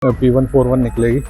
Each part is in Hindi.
P141 निकलेगी।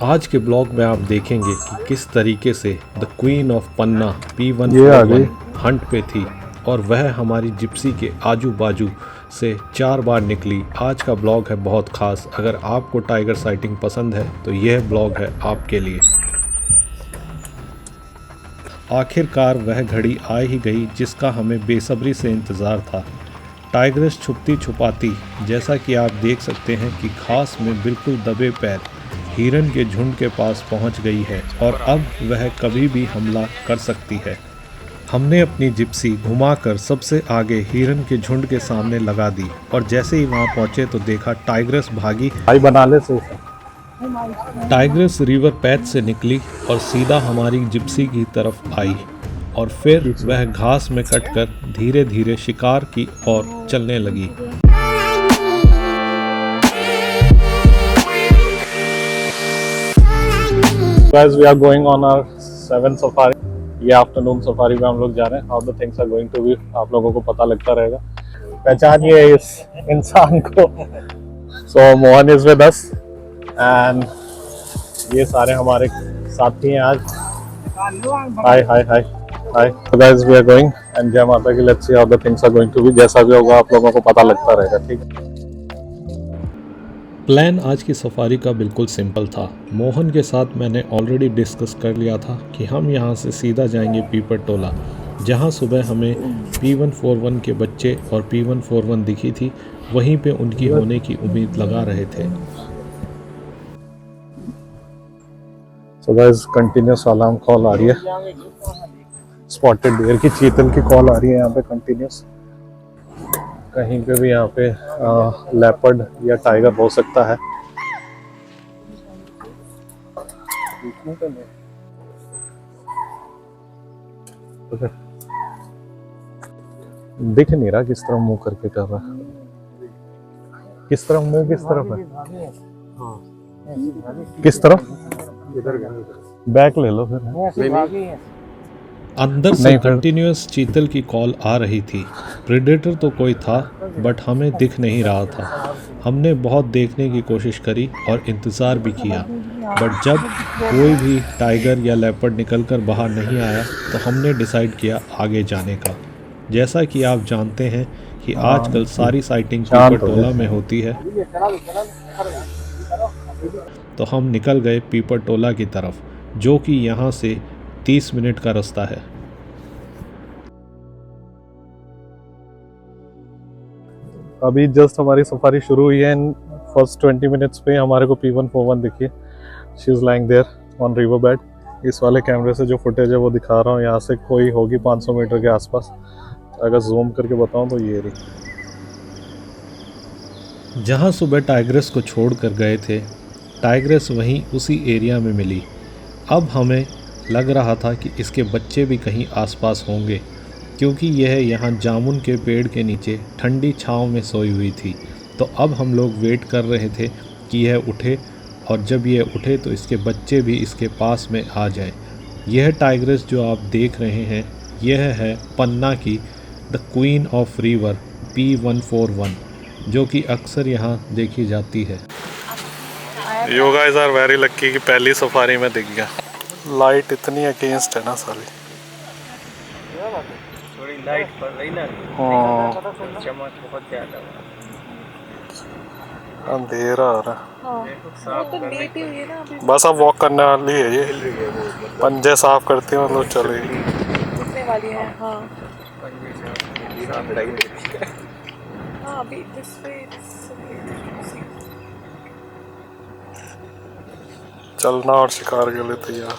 आज के ब्लॉग में आप देखेंगे कि किस तरीके से द क्वीन ऑफ पन्ना ये आ P141 गई। हंट पे थी और वह हमारी जिप्सी के आजू बाजू से 4 बार निकली। आज का ब्लॉग है बहुत ख़ास। अगर आपको टाइगर साइटिंग पसंद है तो यह ब्लॉग है आपके लिए। आखिरकार वह घड़ी आ ही गई जिसका हमें बेसब्री से इंतज़ार था। टाइग्रेस छुपती छुपाती, जैसा कि आप देख सकते हैं कि घास में बिल्कुल दबे पैर हिरन के झुंड के पास पहुंच गई है और अब वह कभी भी हमला कर सकती है। हमने अपनी जिप्सी घुमाकर सबसे आगे हिरन के झुंड के सामने लगा दी और जैसे ही वहां पहुंचे तो देखा टाइग्रेस भागी। भाई बना ले से टाइग्रेस रिवर पैथ से निकली और सीधा हमारी जिप्सी की तरफ आई और फिर वह घास में कटकर धीरे धीरे शिकार की ओर चलने लगी। Guys, we are going on our 7th safari. ये आफ्टरनून सफारी में हम लोग जा रहे हैं। How the things are going to be आप लोगों को पता लगता रहेगा। पहचानिए इस इंसान को। So Mohan is with us and ये सारे हमारे साथी हैं आज। Hi. So guys, we are going and जय माता की। Let's see how the things are going to be। जैसा भी होगा आप लोगों को पता लगता रहेगा, ठीक है। प्लान आज की सफारी का बिल्कुल सिंपल था। मोहन के साथ मैंने ऑलरेडी डिस्कस कर लिया था कि हम यहाँ से सीधा जाएंगे पीपर टोला, जहाँ सुबह हमें P141 के बच्चे और P141 दिखी थी। वहीं पे उनकी होने की उम्मीद लगा रहे थे। So guys, continuous alarm call आ रही है। स्पॉटेड डियर की, चीतल की कॉल आ रही है यहाँ पे कंटिन्यूस। कहीं पे भी यहाँ पे लेपर्ड या टाइगर हो सकता है। दिख नहीं रहा किस तरफ मुंह करके कर रहा है, किस तरफ मुंह, किस तरफ है, किस तरफ। बैक ले लो फिर। अंदर से कंटिन्यूस चीतल की कॉल आ रही थी। प्रेडेटर तो कोई था बट हमें दिख नहीं रहा था। हमने बहुत देखने की कोशिश करी और इंतज़ार भी किया, बट जब कोई भी टाइगर या लेपर्ड निकलकर बाहर नहीं आया तो हमने डिसाइड किया आगे जाने का। जैसा कि आप जानते हैं कि आजकल सारी साइटिंग पीपर टोला में होती है, तो हम निकल गए पीपर टोला की तरफ, जो कि यहाँ से 30 मिनट का रास्ता है। अभी जस्ट हमारी सफारी शुरू हुई है। फर्स्ट 20 मिनट्स पे हमारे को P141 दिखी। She is lying there on river bed. इस वाले कैमरे से जो फुटेज है वो दिखा रहा हूँ। यहाँ से कोई होगी 500 मीटर के आसपास। अगर जूम करके बताऊँ तो ये रही। जहाँ सुबह टाइग्रेस को छोड़ कर गए थे, टाइग्रेस वहीं उसी एरिया में मिली। अब हमें लग रहा था कि इसके बच्चे भी कहीं आसपास होंगे, क्योंकि यह यहाँ जामुन के पेड़ के नीचे ठंडी छांव में सोई हुई थी। तो अब हम लोग वेट कर रहे थे कि यह उठे, और जब यह उठे तो इसके बच्चे भी इसके पास में आ जाएं। यह टाइग्रेस जो आप देख रहे हैं, यह है पन्ना की the queen of river P141, जो कि अक्सर यहाँ देखी जाती है। You guys are very lucky कि पहली सफारी में दिख गया। लाइट इतनी अगेंस्ट है ना साली। थोड़ी लाइट पड़ रही ना, चमक बहुत ज्यादा, अंधेरा आ रहा। तो बस अब वॉक करने वाली है ये। पंजे साफ करती हैं मतलब चलेगी। वाली है। हाँ हाँ, अभी दिस वे चलना और शिकार के लिए तैयार।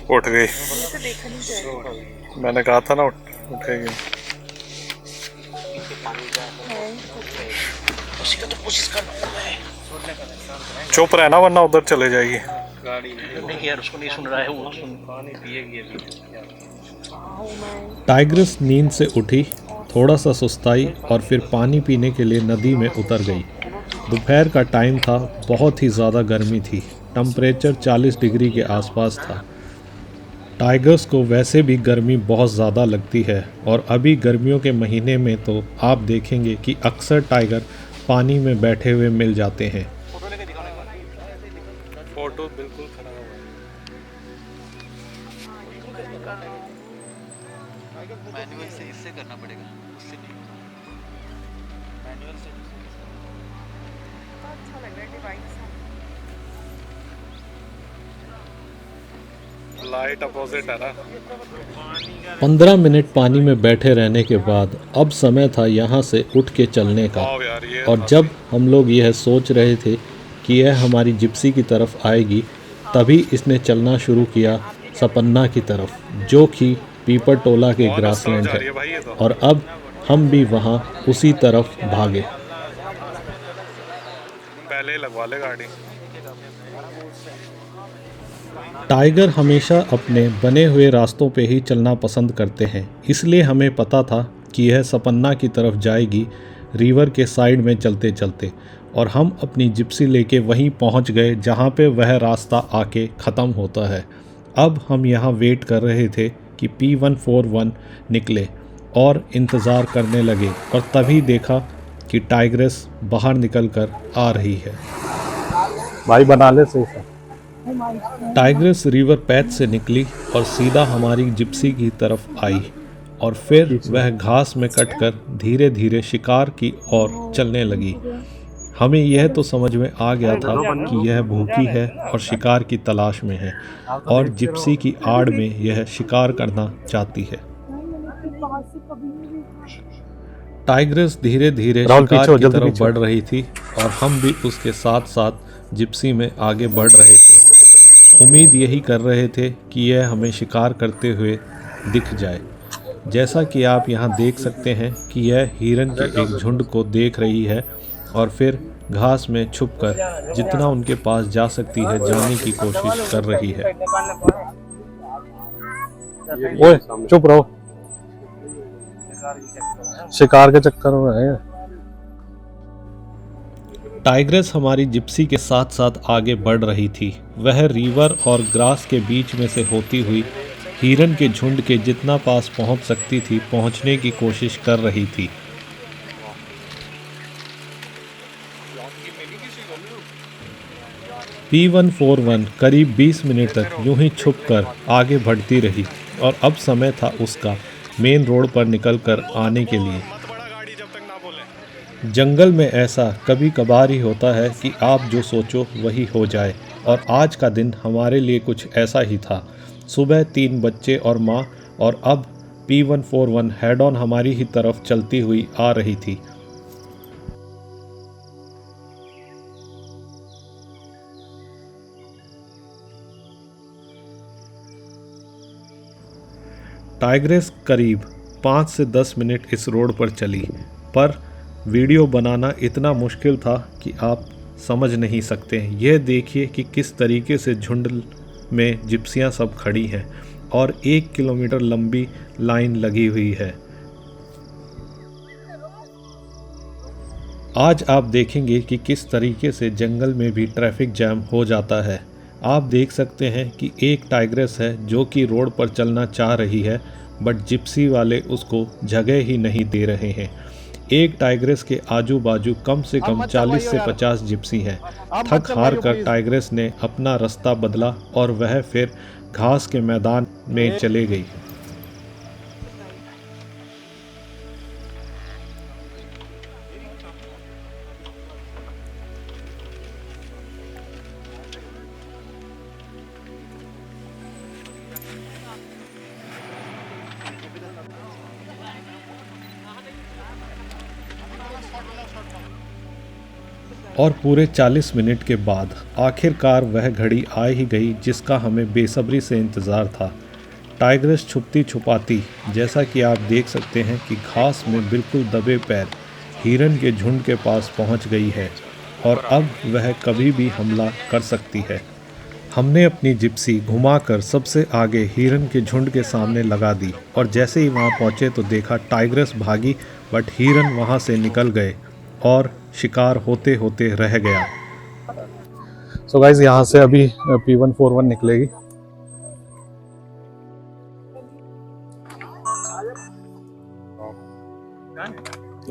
उठ गई। मैंने कहा था ना उठेगी। चुप रहना वरना उधर चले जाएगी। गाड़ी नहीं यार, उसको नहीं सुन रहा है, वो पानी पिएगी। टाइग्रेस नींद से उठी थोड़ा सा सुस्ताई और फिर पानी पीने के लिए नदी में उतर गई। दोपहर का टाइम था, बहुत ही ज़्यादा गर्मी थी, टेम्परेचर 40 डिग्री के आसपास था। टाइगर्स को वैसे भी गर्मी बहुत ज़्यादा लगती है और अभी गर्मियों के महीने में तो आप देखेंगे कि अक्सर टाइगर पानी में बैठे हुए मिल जाते हैं। फोटो बिल्कुल खराब है। मैनुअल से इससे करना पड़ेगा, उससे नहीं। मैनुअल से अच्छा लग रहा है डिवाइस। लाइट अपोजिट है ना। 15 मिनट पानी में बैठे रहने के बाद अब समय था यहाँ से उठ के चलने का। वाव यार, ये और जब हम लोग यह सोच रहे थे कि यह हमारी जिप्सी की तरफ आएगी, तभी इसने चलना शुरू किया सपन्ना की तरफ, जो कि पीपर टोला के ग्रासलैंड जा रही है। है भाई ये तो। और अब हम भी वहाँ उसी तरफ भागे। पहले ही लगवा ले गाड़ी। टाइगर हमेशा अपने बने हुए रास्तों पे ही चलना पसंद करते हैं, इसलिए हमें पता था कि यह सपन्ना की तरफ जाएगी रिवर के साइड में चलते चलते, और हम अपनी जिप्सी लेके वहीं पहुंच गए जहां पे वह रास्ता आके ख़त्म होता है। अब हम यहां वेट कर रहे थे कि P141 निकले और इंतज़ार करने लगे, और तभी देखा कि टाइग्रेस बाहर निकल कर आ रही है। भाई बना ले सही से। टाइग्रेस रिवर पैथ से निकली और सीधा हमारी जिप्सी की तरफ आई, और फिर वह घास में कटकर धीरे धीरे शिकार की ओर चलने लगी। हमें यह तो समझ में आ गया था कि यह भूखी है और शिकार की तलाश में है, और जिप्सी की आड़ में यह शिकार करना चाहती है। टाइग्रेस धीरे धीरे शिकार की तरफ बढ़ रही थी और हम भी उसके साथ साथ जिप्सी में आगे बढ़ रहे थे। उम्मीद यही कर रहे थे कि यह हमें शिकार करते हुए दिख जाए। जैसा कि आप यहाँ देख सकते हैं कि यह हिरन के एक झुंड को देख रही है और फिर घास में छुपकर जितना उनके पास जा सकती है जाने की कोशिश कर रही है। ओए चुप रहो, शिकार के चक्कर में है। टाइग्रेस हमारी जिप्सी के साथ साथ आगे बढ़ रही थी। वह रिवर और ग्रास के बीच में से होती हुई हिरन के झुंड के जितना पास पहुंच सकती थी पहुंचने की कोशिश कर रही थी। P141 करीब 20 मिनट तक यूं ही छुपकर आगे बढ़ती रही, और अब समय था उसका मेन रोड पर निकलकर आने के लिए। जंगल में ऐसा कभी कभार ही होता है कि आप जो सोचो वही हो जाए, और आज का दिन हमारे लिए कुछ ऐसा ही था। सुबह 3 बच्चे और माँ, और अब P141 हेड ऑन हमारी ही तरफ चलती हुई आ रही थी। टाइग्रेस करीब 5 से 10 मिनट इस रोड पर चली, पर वीडियो बनाना इतना मुश्किल था कि आप समझ नहीं सकते। यह देखिए कि किस तरीके से झुंड में जिप्सियां सब खड़ी हैं और 1 किलोमीटर लंबी लाइन लगी हुई है। आज आप देखेंगे कि किस तरीके से जंगल में भी ट्रैफिक जैम हो जाता है। आप देख सकते हैं कि एक टाइग्रेस है जो कि रोड पर चलना चाह रही है, बट जिप्सी वाले उसको जगह ही नहीं दे रहे हैं। एक टाइग्रेस के आजू बाजू कम से कम 40 से 50 जिप्सी हैं। थक हार कर टाइग्रेस ने अपना रास्ता बदला और वह फिर घास के मैदान में चले गई। और पूरे 40 मिनट के बाद आखिरकार वह घड़ी आ ही गई जिसका हमें बेसब्री से इंतज़ार था। टाइग्रेस छुपती छुपाती, जैसा कि आप देख सकते हैं कि घास में बिल्कुल दबे पैर हिरन के झुंड के पास पहुंच गई है, और अब वह कभी भी हमला कर सकती है। हमने अपनी जिप्सी घुमाकर सबसे आगे हिरन के झुंड के सामने लगा दी और जैसे ही वहां पहुंचे तो देखा टाइग्रेस भागी, बट हिरन वहां से निकल गए और शिकार होते होते रह गया। सो गाइस यहाँ से अभी P141 निकलेगी।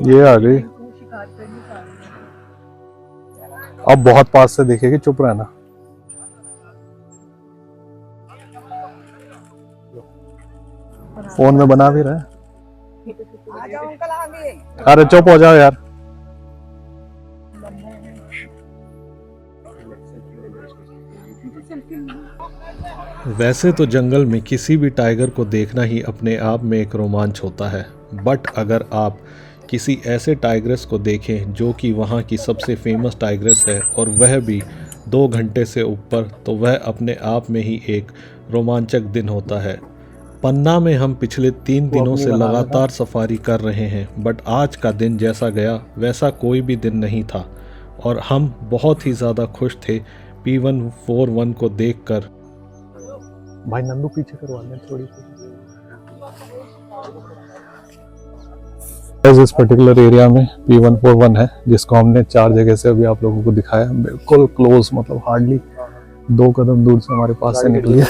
ये आ गई, अब बहुत पास से देखेगी, चुप रहना। फोन में बना भी रहे। अरे चुप हो जाओ यार। वैसे तो जंगल में किसी भी टाइगर को देखना ही अपने आप में एक रोमांच होता है, बट अगर आप किसी ऐसे टाइग्रेस को देखें जो कि वहाँ की सबसे फेमस टाइग्रेस है और वह भी 2 घंटे से ऊपर, तो वह अपने आप में ही एक रोमांचक दिन होता है। पन्ना में हम पिछले 3 दिनों से लगातार सफारी कर रहे हैं, बट आज का दिन जैसा गया वैसा कोई भी दिन नहीं था और हम बहुत ही ज़्यादा खुश थे P141 को देखकर। भाई नंदू पीछे करवाने थोड़ी सी। इस पर्टिकुलर एरिया में P141 है, जिसको हमने 4 जगह से अभी आप लोगों को दिखाया। बिल्कुल क्लोज, मतलब हार्डली 2 कदम दूर से हमारे पास से निकली है।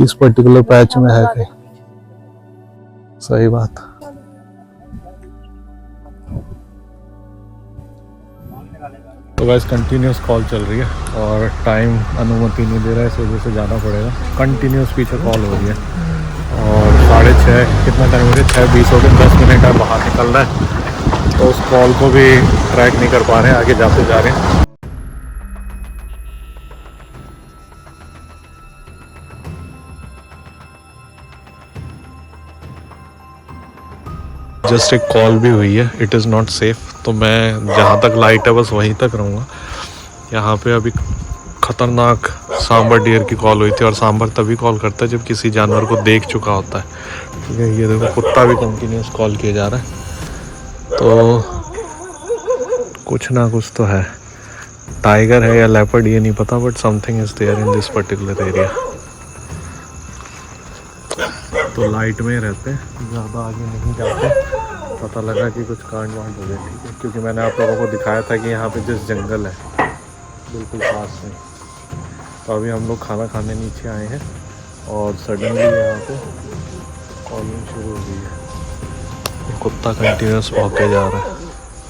इस पर्टिकुलर पैच में है कहीं। सही बात। तो गाइस कंटिन्यूस कॉल चल रही है और टाइम अनुमति नहीं दे रहा है, इस वजह से जाना पड़ेगा। कंटिन्यूस पीछे कॉल हो रही है और 6:30 कितना टाइम हो गया, 6:20 हो गए, 10 मिनट है, बाहर निकल रहा है। तो उस कॉल को भी ट्रैक नहीं कर पा रहे हैं, आगे जाते जा रहे हैं। जस्ट एक कॉल भी हुई है, इट इज़ नॉट सेफ़। तो मैं जहाँ तक लाइट है बस वहीं तक रहूँगा। यहाँ पे अभी ख़तरनाक सांबर डियर की कॉल हुई थी और सांबर तभी कॉल करता है जब किसी जानवर को देख चुका होता है। ठीक है, ये देखो कुत्ता भी कंटिन्यूस कॉल किया जा रहा है। तो कुछ ना कुछ तो है, टाइगर है या लेपर्ड ये नहीं पता, but something is there in this particular area. तो लाइट में रहते, ज़्यादा आगे नहीं जाते। पता लगा कि कुछ कांड वांड हो गया, ठीक है, क्योंकि मैंने आप लोगों को दिखाया था कि यहाँ पे जिस जंगल है बिल्कुल पास में। तो अभी हम लोग खाना खाने नीचे आए हैं और सडनली यहाँ पे कॉलिंग शुरू हो गई है। कुत्ता कंटिन्यूस भौंके जा रहा है,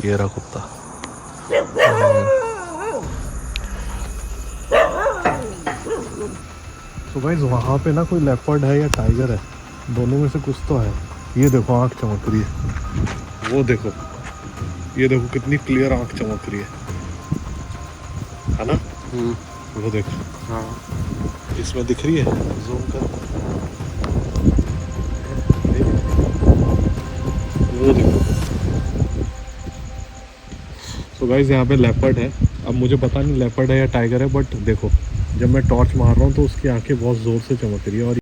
ये रहा कुत्ता। तो गाइस वहाँ पे ना कोई लेपर्ड है या टाइगर है, दोनों में से कुछ तो है। ये देखो आँख चमक रही है, वो देखो, ये देखो कितनी क्लियर आँख चमक रही है ना। वो देखो, हाँ इसमें दिख रही है, जूम कर, वो देखो। तो गाइस यहाँ पे लेपर्ड है। अब मुझे पता नहीं लेपर्ड है या टाइगर है, बट देखो जब मैं टॉर्च मार रहा हूँ तो उसकी आंखें बहुत ज़ोर से चमक रही है और